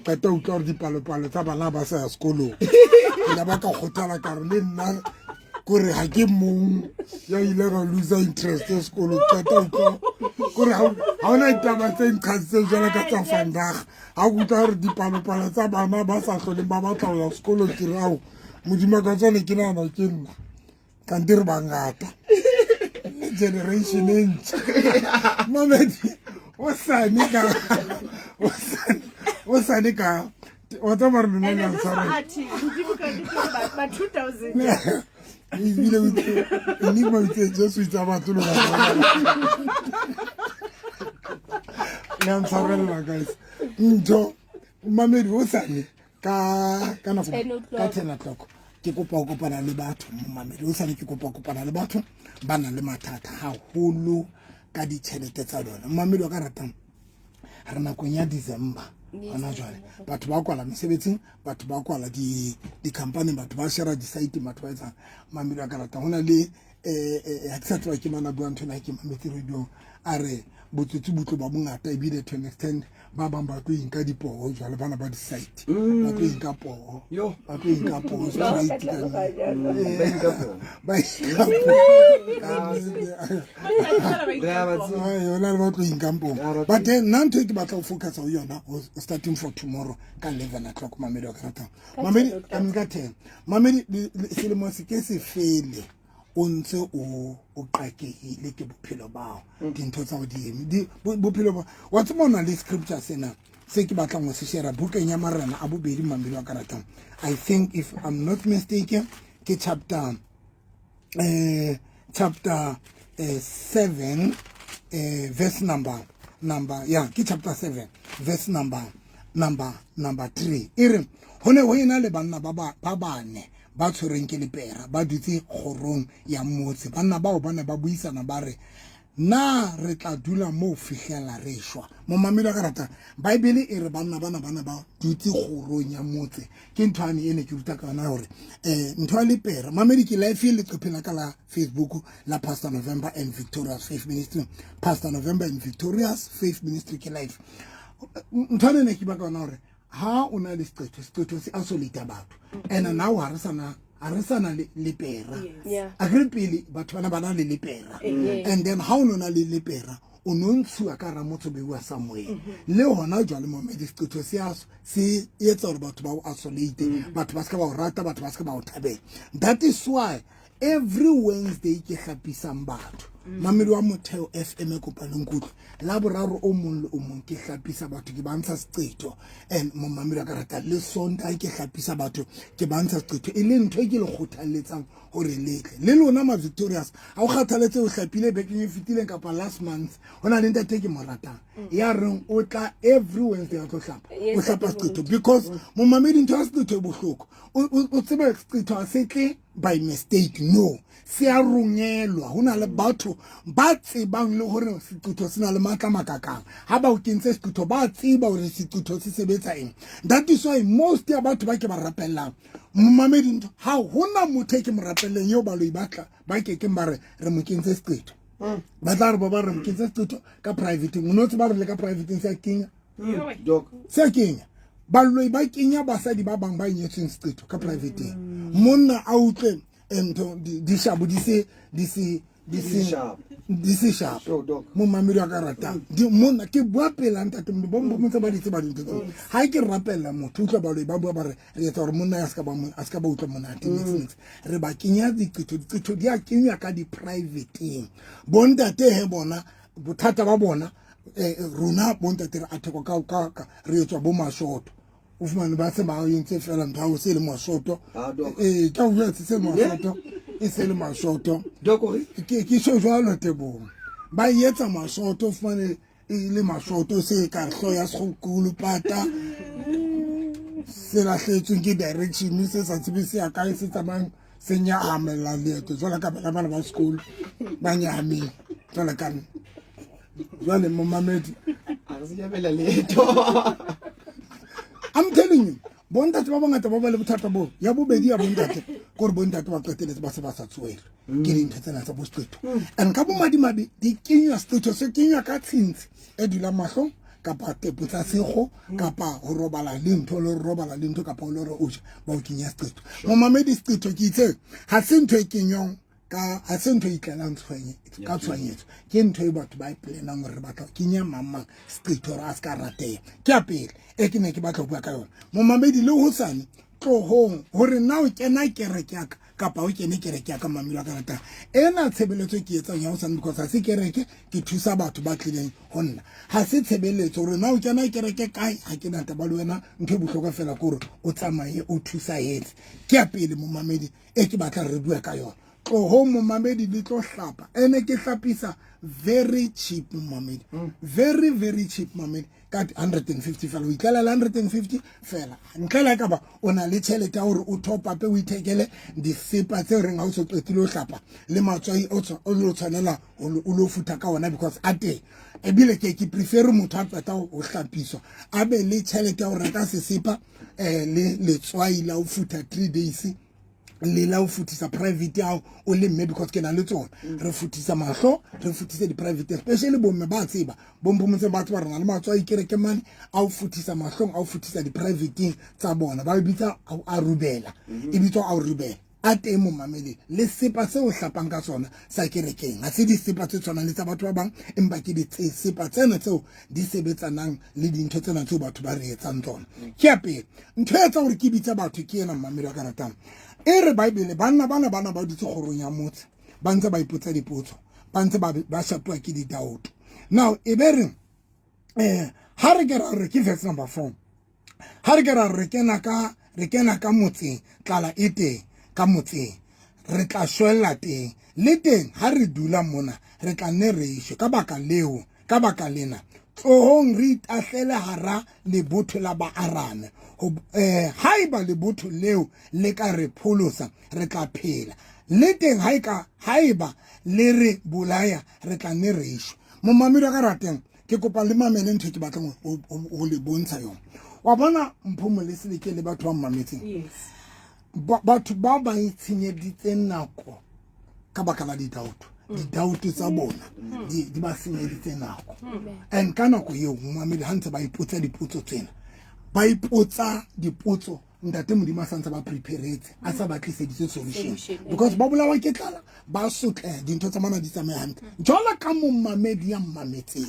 qeta utlwa re dipalopalo tsa bana ba sa ya sekolong ke ba ka khothala ka re le nna kore ha ke mong ya ile ra lose interest ya sekolo qeta utlwa kore ha ona itaba tse nkhatse jana ka tsa fandaga ha utlwa re dipalopalo tsa bana ba sa hlole ba batla ho ya sekolo tirao modimo ka tsone ke nana ke nna ka ndire bangata generation ntse mamedi o sane ka o tsa mara nna nna tsara ba 2000 ibile ni mo itse Jesu itsa batho lo ya ntsarela guys nto mamedi o sane ka na ka 10 o'clock ke kopa go kopana le batho mamedi o sane ke kopa go kopana le batho ba na le mathata haholo ka ditšhelete tsa bona mamedi wa ka ratang re na go nya December ana jwale batho ba kwala mesebetsing batho ba kwala di company batho ba share di site batho ba etsa mamedi wa ka ratang hona le ha ke sa tswa ke mana bua ntho na ke mametse radio are botsotsi butlo ba bongata e bile to an extent ba bang ba tlo inka dipoho jwale bana ba di site ba tlo inka poho ba tlo inka poho ba tlo inka poho but then nanto ke batla go focus on yona starting for tomorrow ka 11 o'clock mamedi wa ka ratang mamedi I'm got 10 mamedi selemo se ke se fele o ntse o qakehile ke bophelo bao dintho tsa go di bophelo ba wa tsona le scripture sena se ke batlang go se share bukeng ya marena a bobedi mamedi wa ka ratang I think if I'm not mistaken ke chapter 7 verse number ke chapter 7 verse number 3 ere hone ho ina le banna ba bane ba tshwereng ke lepera ba dutse kgorong ya motse banna bao bana ba buisana ba re na re tla dula mo fihlela re shwa mo mamedi ka rata bible e re banna ba dutse kgorong ya motse ke nthwane ene ke ruta ka na hore ntho ya lepera mamedi ke live le tlophela ka la Facebook la Pastor November and Victorious Faith Ministry Pastor November and Victorious Faith Ministry ke live nthwane ne ke ba ka na hore ha ona le stretto se isolate batho and now ha re sana le pera a re pele batho bana le lepera and then ha ona le lepera o nontsua ka ra motho be wa Samuel le hona jwale mo stretto se etsa hore batho ba isolate batho ba ska ba rata batho ba ska ba thabela that is why every Wednesday ke hlapisang batho mamedi wa motheo FM ko palengkutlo la boraro o mong le o mong ke hlapisa batho ke bantsha seqetho and mo mamedi ka rata le sonta ke hlapisa batho ke bantsha seqetho e le ntho e ke le kgothaletsang hore le lona ma Victorious a o kgathaletse o hlapile bekeng e fitileng kapa last month hona le ntate ke moratang ya reng o tla every Wednesday a tlo hlapa o hlapa seqetho because mo mamedi ntho ya seqetho e bohloko o tsebe seqetho a setle by mistake no se a rungelwa hona le batho ba tsebang le hore seqetho sena le matla makakang ha ba o kentse seqetho ba tseba hore seqetho se sebetsa eng that is why most ya batho ba ke ba rapellang mmamedi ha hona motho ke mo rapelleng yo ba lo ibatla ba ke ba re mo kentse seqetho ba tla re ba re mo kentse seqetho ka private monotse ba re le ka private se a kenya se a kenya ba lo ba kenya basadi ba bang ba nyetseng seqetho ka private monna a utlwe ento di shabu di sharp mo mamedi wa ka rata di monna ke bua pela ntate mo bombo mo tsa ba ditse ba dintse ha ke rapella motho utlwa ba lo ba bua ba re etsa hore monna ya ska ba utlwa monate re ba kenya diqetho di a kenya ka di private bontate he bona bothata ba bona rona bontate re atheko ka re etswa bo mashoto o fumane ba se ba yentse fela ntho se le mashoto ka o yetse se mashoto e se le mashoto ke so jwalo tebo ba yetsa mashoto fumane le mashoto se ka hlo ya sekgukulu pata se la hletswe ke direction se sa tsebise ya kae se tsamang se nya amela leto jwala ka bana ba sekolo ba nyame jwala ka jwale mo mamedi a se ya bela leto I'm telling you bontate ba bangata ba ba le bothata bo ya bobedi ya bontate gore bontate ba qeteletse ba se ba sa tswela ke dintho tsena tsa boseqetho and ka bo madimabe di kenywa seqetho se kenywa ka tshintsi e dula mahlo kapa tepo tsa sego kapa ho robala le ntho le robala le ntho kapa le re o ja ba o kinya seqeto momamedi seqeto ke itse ha se ntho e kenyong ka ha se ntho e itlelang ka tshwanyetso ke ntho e batho ba iplenang gore batla kinya mama seqeto ra ska ratea ke a pele e ke ne ke batla go bua ka yona momamedi le ho sane tlohong hore na o kena kereke ya kapa o kene kereke ya ka mamelo ka rata ena tshebeletso ke etsang ya ho sane because ha se kereke ke thusa batho ba tlileng ho nna ha se tshebeletso hore na o kena kereke kae ha ke nata ba le wena ntho bohlokwa fela gore o tsamaye o thusa yetse ke a pele momamedi e ke batla re bua ka yona tlohong momamedi le tlo hlapa ene ke hlapisa very cheap momamedi very very cheap momamedi ka 150 fela o itlela 150 fela ntlela ka ba ona le tšhelete ya hore o top up o ithekele disepa tse reng ha o so qetile o hlapa le matswai o lo tshwanela o lo futa ka ona because ate ebile ke prefer motho a tsata o hlapiswa a be le tšhelete ya ho reka sesepa le letswai la o futa 3 days le la o futisa private ya o le mme because ke na le tsona re futisa mahlo re futisa di private especially bomme ba tseba bombo motse ba tswa rena le matswa ikereke mane a o futisa mahlong a o futisa di private tsa bona ba bitsa a rubela e bitsa a rubela a teng momamedi le sepa se o hlapang ka sona sa kerekeng ha se di sepa tse tshwanang le tsa batho ba bang empa ke di sepa tsena tseo di sebetsanang le dintho tsena tseo batho ba re etsang tsona ke a pele ntho e tsa gore ke bitsa batho ke ena mamedi wa ka ratang e re Bible bana ba ditse gorong ya motse ba ntse ba ipotsa dipotso ba ntse ba shapwa ke di doubt now e be re ha re ke ra re ke verse number 4 ha re ke ra re kena ka motseng tlala e teng ka motseng re tla shwella teng le teng ha re dula mona re tla nne re isho ka baka lena tlohong re itahlele hara lebotho la baarame haiba lebotho leo le ka re pholosa re tla phela le teng haiba le re bolaya re tla nne re isho momamedi ka rateng ke kopa le mamele ntho ke batlang go le bontsha yona wa bona mphomo le seleke le batho ba mmametseng batho ba ba itshenyeditse nako ka baka la di-doubt tsa bona di ba senyeditse nako and ka nako eo momamedi ha ntse ba ipotsa dipotso tsena ba ipotsa dipotso ntate modimo a santse ba preparetse a sa ba tliseditse solution because ba bolawa ke tlala ba sotla dintho tsa mana di tsamaya hantle jwala ka momamedi ya mmametseng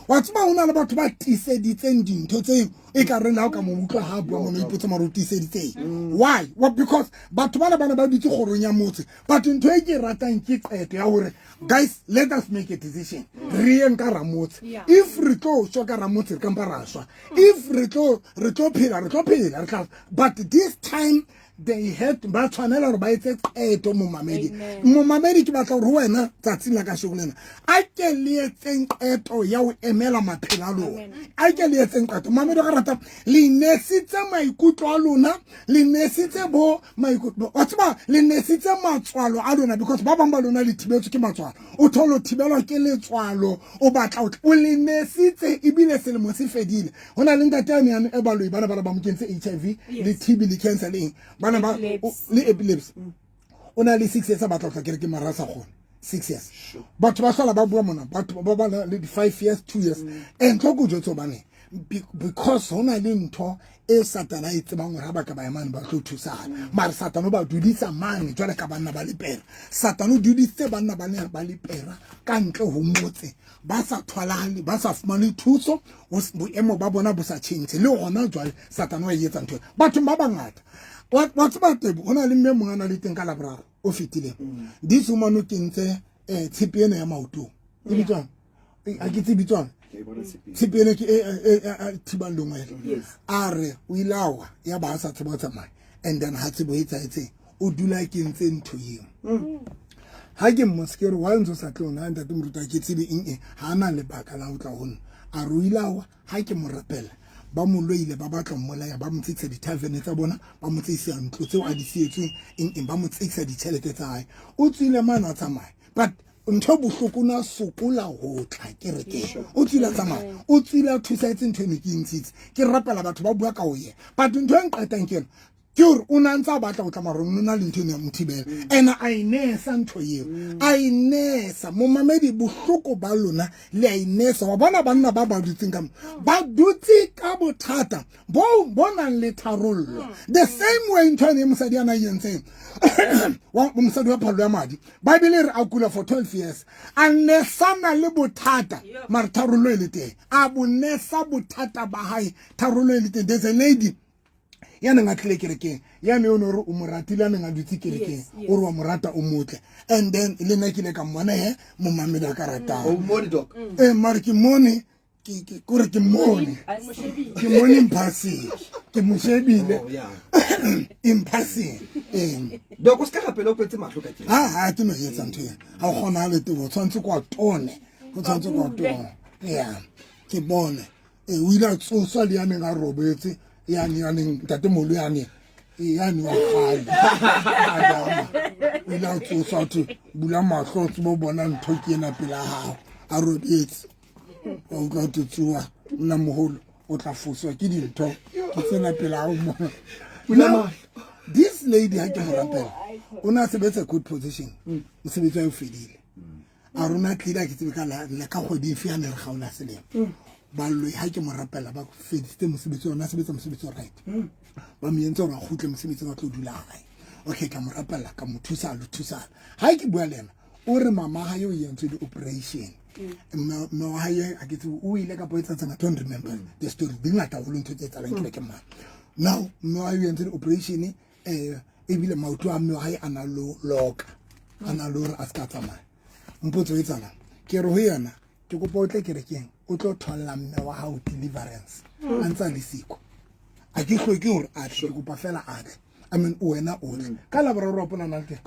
wa tseba hona le batho ba tiseditseng dintho tse e ka re la ka mo utlwa ha bua mo ipotsa maro tiseditseng why because batho bana ba ditse gorong ya motse but ntho e ke ratang ke qeto ya hore guys let us make a decision re eng ka ramotse if re tlo so ka ramotse ka mparashwa if re tlo phela but this time they had ba tshwanela re ba etse qeto momamedi ke batla gore wena tsatsing la ka shogolena a ke le etseng qeto ya o emela maphela lona a ke le etseng qeto momamedi ga rata le nesitse maikutlo a lona le nesitse bo maikutlo wa tsaba le nesitse matswalo a lona because ba bang ba lona le thibetswe ke matswalo o tholo thibelwa ke letswalo o batla o le nesitse ibile selemo se fedile hona le ntate ya ne e baloi bana ba mo kentse HIV le TB le cancer bana ba le epilepsy ona le 6 years ba tla ke re ke marasa gone 6 years batho ba sala ba bua mona batho ba ba le 5 years 2 years and tloko jo tsobane because hona le ntho e satana e tsebang gore ha ba ka ba emane ba tlo thusana mara satana ba dudisa mane jwale ka banna ba lepera satana duditse banna ba ne ba lepera ka ntle ho motse ba sa thwalale ba sa fumane thuso boemo ba bona bo sa change le gona jwale satana wa etsa ntho batho ba bangata what's about tebo hona le mme mongana le teng ka labraro o fetile this woman o kentse tshipiene ya maoto e bitswang a ke tsibitswang tshipiene ke thiba longwele a re o ilawa ya ba sa tseba tsamaya and then ha tsebo etsa o dula kentse ntho eo ha ke moskere wa ntse sa tlona ntate moruta ke tsibe ha na le baka la o tla hona a ro ilawa ha ke mo rapela ba mo loile ba batla mmolaya ba mo tsitsa di tavern tsa bona ba mo tsisa ntlo tseo a di sietseng ba mo tsisa di tšhelete tsa hae o tsile mana tsamaya but ntho bohloko na sokola ho tla ke re ke o tsile tsamaya o tsile thusa etse ntho ne ke ntshitse ke rapela batho ba bua ka o ye but ntho e nqetang ke ke hore o na ntse a batla go tsamaya gore o na le ntho ene ya mothibela and a inesa ntho eo a inesa momamedi bohloko ba lona le a inesa wa bona banna ba ba dutseng ka ba dutse ka bothata bo nang le tharollo the same way ntho ene mosadi ana yentseng wa mosadi wa phalo ya madi Bible re a kula for 12 years a nesana le bothata mara tharollo e le teng a bonesa bothata ba hae tharollo e le teng. There's a lady yana nga tlile kerekeng yana yo no re o moratile yana nga dutse kerekeng o re wa morata o motle and then le nna ke le ka mmona mo mamedi a ka ratang o mo di doc mara ke mone ke gore ke mone impassing ke mo shebile impassing doc o ska gapela o kwetse mahlo ka ke ha ke no yetsa ntho ya ha o gona le tebo tshwantse kwa tone go tshwantse kwa tone ke bone o ile tsoswa le yana ga robetse yani tate molu yani wa khale adama ila tsoswa tu bula mahlo tso bona ntho ke ena pela hao a robetse o ka tsua nna moholo o tla foswa ke dintho ke tsena pela hao mo bula this lady ha ke mo rapela ona sebetsa good position mosebetsi wa fedile a rona tlila ke tsebe ka la ka kgwedi e fiane re gaola selemo ba lo ha ke mo rapela ba feditse mosebetsi ona sebetsa mosebetsi right ba mi entse ra khutle mosebetsi wa tlo dula gae okay ka mo rapela ka mo thusa lo thusa ha ke bua lena o re mama ha yo yentse di operation no ha ye a ke tse o ile ka poetsa tsena don't remember the story dingata go lo ntse tsa la ke mang now no ha yo yentse di operation e bile mauto a mme ha ana lo loka ana lo re a ska tsamaya mpotso e tsana ke re ho yana ke go potle kerekeng o tlo tholla mme wa hao deliverance a ntsa le siko a ke go ke hore a tle go pa fela a tle I mean wena o tle ka la bra ro pona nalte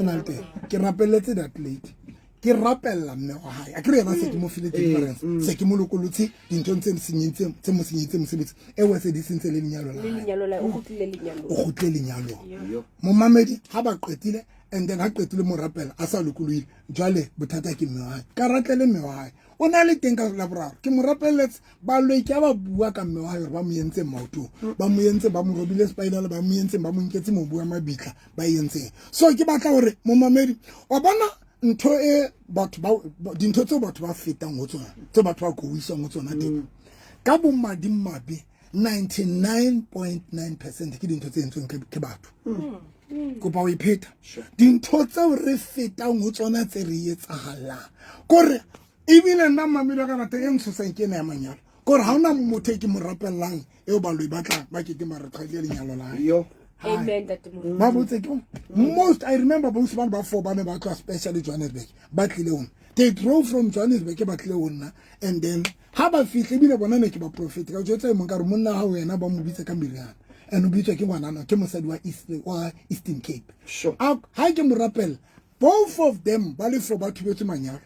nalte ke rapeletse that lady ke rapella mme wa hae a ke re se ke mo file deliverance se ke mo lokolotse dintho tse senyitseng tse mo senyitseng mosebetsi e wa se di sentse le lenyalo la o gotle lenyalo mo mamedi ha ba qetile and then ha qetile mo rapela a sa lokolile jwale bothata ke mme wa hae ka ratlele mme wa hae o na le teng ka la boraro ke mo rapeletse ba lo ke ba bua ka mme wa hae ba mo yentse maoto ba mo yentse ba mo robile spinal ba mo yentse ba mo nketse mo bua mabitla ba yentse so ke batla hore mo mamedi o bona ntho e batho ba dintho tse batho ba fetang go tsona tse batho ba go isa go tsona teng ka bo madimabe 99.9% ke dintho tse entsweng ke batho go ba o ipheta dintho tse re fetang go tsona tse re etsahala gore ebile nna mamelo ka rata e ntshosang ke na ya manyalo gore ha ona motho ke mo rapellang e o ba lo batla ba ke mara tlhale lenyalo la yo amen that most I remember both ba four ba ne ba tla especially Johannesburg ba tlile on they drove from Johannesburg ba tlile on and then ha ba fihle bile bona ne ke ba prophet ka jotsa mo nkare monna ha wena ba mo bitse ka mbiriana and o bitswa ke ngwana ke mosadi wa Eastern Cape sure ha ke mo rapela both of them ba le for ba thubetse manyalo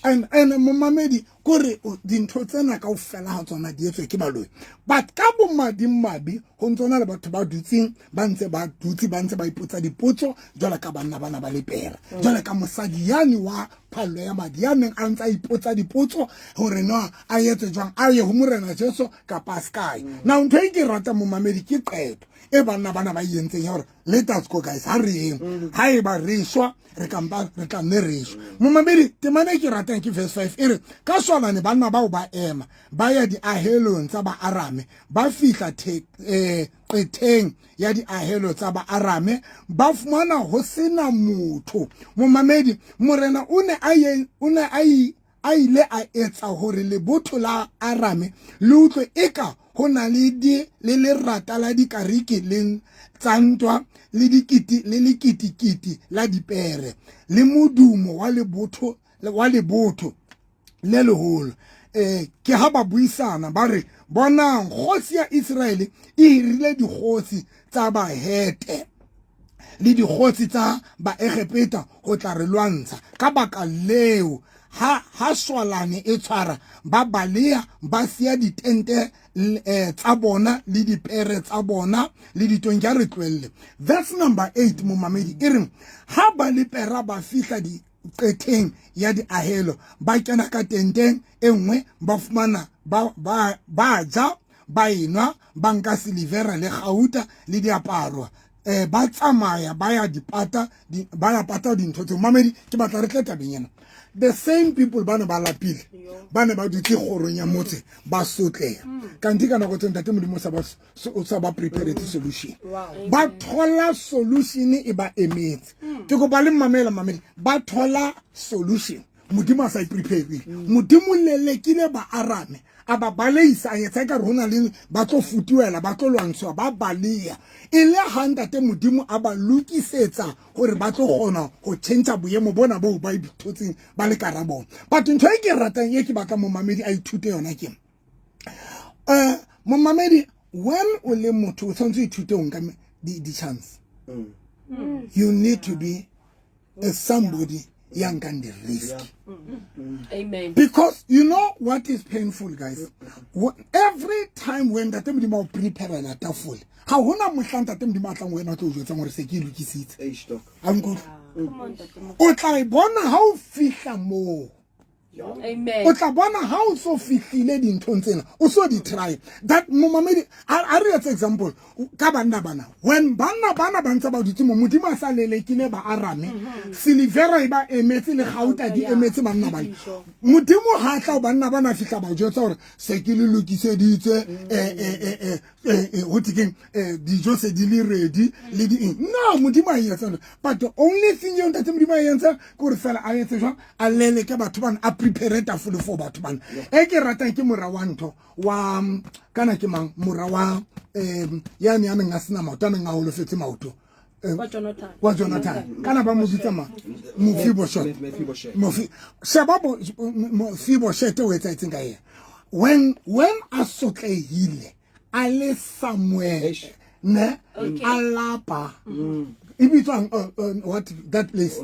and momamedi kore dintho tsena ka o fela ha tsona di etswe ke baloi but ka bo madimabe ho ntsona le batho ba dutsing ba ntse ba dutsi ba ntse ba ipotsa dipotso jwala ka bana ba le pera jwala ka mosadi yani wa phallo ya madi ya neng a ntsa ipotsa dipotso hore no a etse jwang a ye ho morena Jesu ka paskai now ntho e ke rata momamedi ke qeto e bana ba yentseng ya hore let us go guys ha re eng ha e ba re shwa re tla nne re shwa momamedi temane ke ratang ke verse 5 ere ka swala ne bana ba o ba ema ba ya di ahelong tsa ba arame ba fihla qeteng ya di ahelo tsa ba arame ba fumana ho sena motho momamedi morena o ne a ile a etsa hore le botho la arame le utlwe eka ho na le lerata la dikariki le tsantwa le dikitikiti la dipere le modumo wa lebotho le leholo ke ha ba buisana ba re bona kgosi ya Israel e hirile dikgosi tsa ba hete le dikgosi tsa ba Egepeta go tla re lwantsha ka baka leo ha swalane e tshwara ba balea ba sia ditente tsa bona le dipere tsa bona le ditonja re tlwelle verse number 8 momamedi e reng ha ba le pera ba fihla di qeteng ya di ahelo ba kena ka tenteng engwe ba fumana ba ja ba enwa ba nka silivera le gauta le diaparo ba tsamaya ba ya dipata ba ya pata dintho tse mamedi ke batla re tle tabeng ena the same people ba ne ba lapile ba ne ba dutse gorong ya motse ba sotleya kanti ka nako tseng tate modimo sa ba prepare solution ba thola solution e ba emetse ke go ba le mamela mamedi ba thola solution modimo sa prepare modimo lelekile ba arame aba baleisa ayetsa ka rona le ba tlo futiwela ba tlo lwantswa ba balea ile handa te modimo aba lukisetsa gore ba tlo gona go change boemo bona bo ba ibithotseng ba le karabona but ntho e ke ratang ye ke batla mo mamedi a ithute yona ke mo mamedi when o le motho o tsantse ithute o nka di chance you need to be somebody young and the risk. Amen. Because you know what is painful, guys? Every time when the time you prepare a tafel, how when I'm with the time you might when I told you somewhere say you sit. I'm good. O tla bona how fish more. Amen. O tla bona how so fitile dintho tsena. O so di try. That momamedi I read example ka bana when bana ba ntse ba dutse mo modimo a sa lelekile ba arame silivera ba emetse le gauta di emetse bana bana modimo ha tla bana fihla ba jotsa hore se ke le lokiseditse hotikeng dijo se di le ready le di no modimo a yetsa but the only thing you that modimo a yetsa go re fela a yetse jwa a lele ke batho bana a prepare tafole for batho bana e ke ratang ke mora wa ntho wa kana ke mang mora wa yani a neng a sena maoto a neng a holofetse maoto wa Jonathan kana ba mo bitsa ma Mephibosheth Mephibosheth o etsa itseng ka ye when a sotlehile a le somewhere ne a lapa ibitswang what that place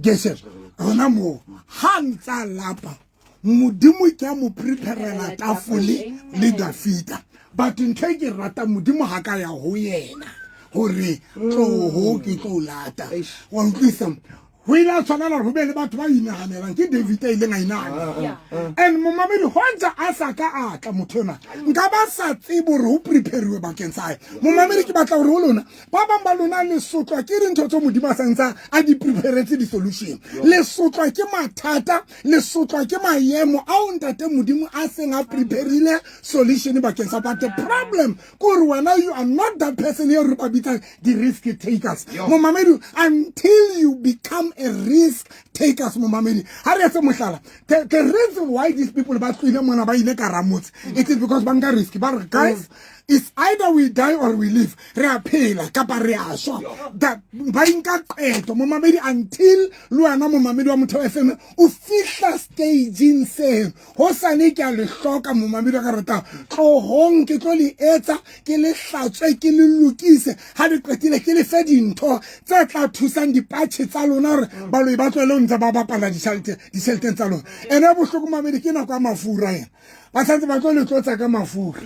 Geshem ona mo hantsa lapa modimo ke mo preparela tafole le dafita but ntwe ke rata modimo ha ka ya ho yena hore ho ke tlo lata wa utlwisa ho ila tshwanela ho be le batho ba inahanelang ke David ile nga inahana and momamedi honja a sa ka atla mothona nka ba sa tsebo re ho prepare bakeng sa momamedi ke batla hore ho lona ba bang ba lona le sotlwa ke dintho tse modimo sa ntsa a di preparetse di solution le sotlwa ke mathata le sotlwa ke maemo a o ntate modimo a seng a prepareile solution bakeng sa but the problem gore wena you are not that person here re ba bitsa the risk takers momamedi until you become a risk takers momamedi ha re tse mohlala the reason why these people ba tswile mona ba ile karamotse it is because ba nka risk ba guys it's either we die or we live re a phela kapa re a shwa that ba nka qeto momamedi until luana momamedi wa motho FM o fihla staging se ho sane ke a le hloka momamedi ka rata tlohong ke tlo le etsa ke le hlatswe ke le lokise ha di qetile ke le fe dintho tse tla thusang dipatche tsa lona re ba lo ba tswele ntse ba bapala di shelter tsa lona ene bohloko momamedi ke nako ya mafura yena ba santse ba tlo le tlotsa ka mafura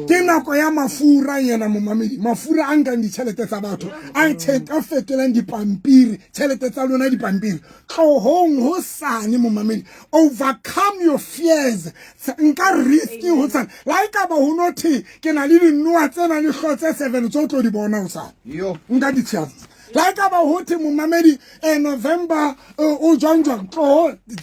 ke nako ya mafura yena momamedi mafura a nkang ditšhelete tsa batho a fetolang dipampiri tšhelete tsa lona dipampiri tlohong ho sane momamedi overcome your fears nka riski ho sane like ba ho nothi ke na le dinoa tsena le hlotse 7 tso tlo di bona ho sane nka di chance like ba ho the momamedi November o jwanjwa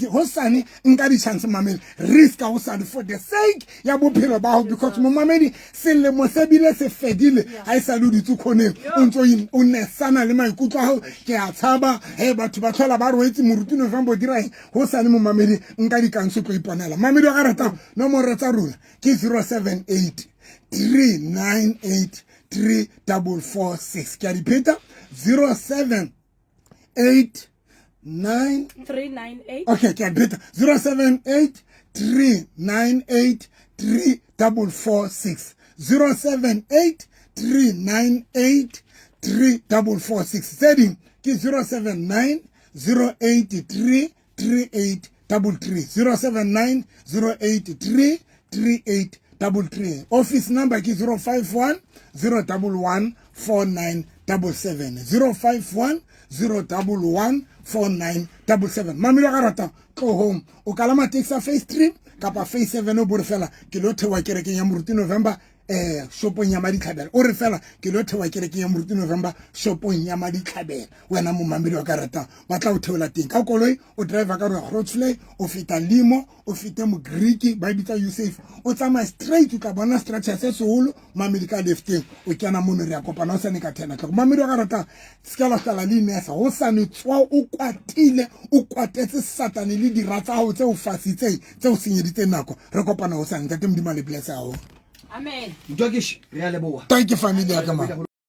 ho sane nka di chance mamedi risk ho sane for the sake ya bophelo ba ho because momamedi selemo se bile se fedile ha isa lu ditsu khoneng o ntso o ne sana le maikutlo a ke a tshaba batho ba tlhola ba roetse moruti November dira ho sane momamedi nka di kanso tlo iponela mamedi wa garata nomoro tsa rula ke 078 398 3446 ke a repeat 078 398 okay ke a repeat 078 398 3446 078 398 3446 setting ke 079 083 3833 079 083 3833 office number ki 051 011 4977 051 011 4977 mamilo garata go home o kalama taxi face 3 kapa phase 7 o bore fela ke lo thewa kerekeng ya moruti November shopong ya Maditlhabela o re fela ke lo thewa kerekeng ya moruti November shopong ya Maditlhabela wena mo mamedi wa ka rata ba tla o theola teng ka koloi o driver ka re Grootsley o feta Limo o fete mo Greek ba bitsa Yusuf o tsamaya straight ka bona structure se seholo mamedi ka lefteng o kena mono re a kopana o sane ka 10 o'clock mamedi wa ka rata skala hlala le nesa ho sane tswa o kwatile o kwatetse satane le diratsa ho tse o fasitseng tse o senyeditseng nako re kopana ho sane ntate modimo le bless hao Amen. Mtwakishi re a leboha thank you family ya ka ma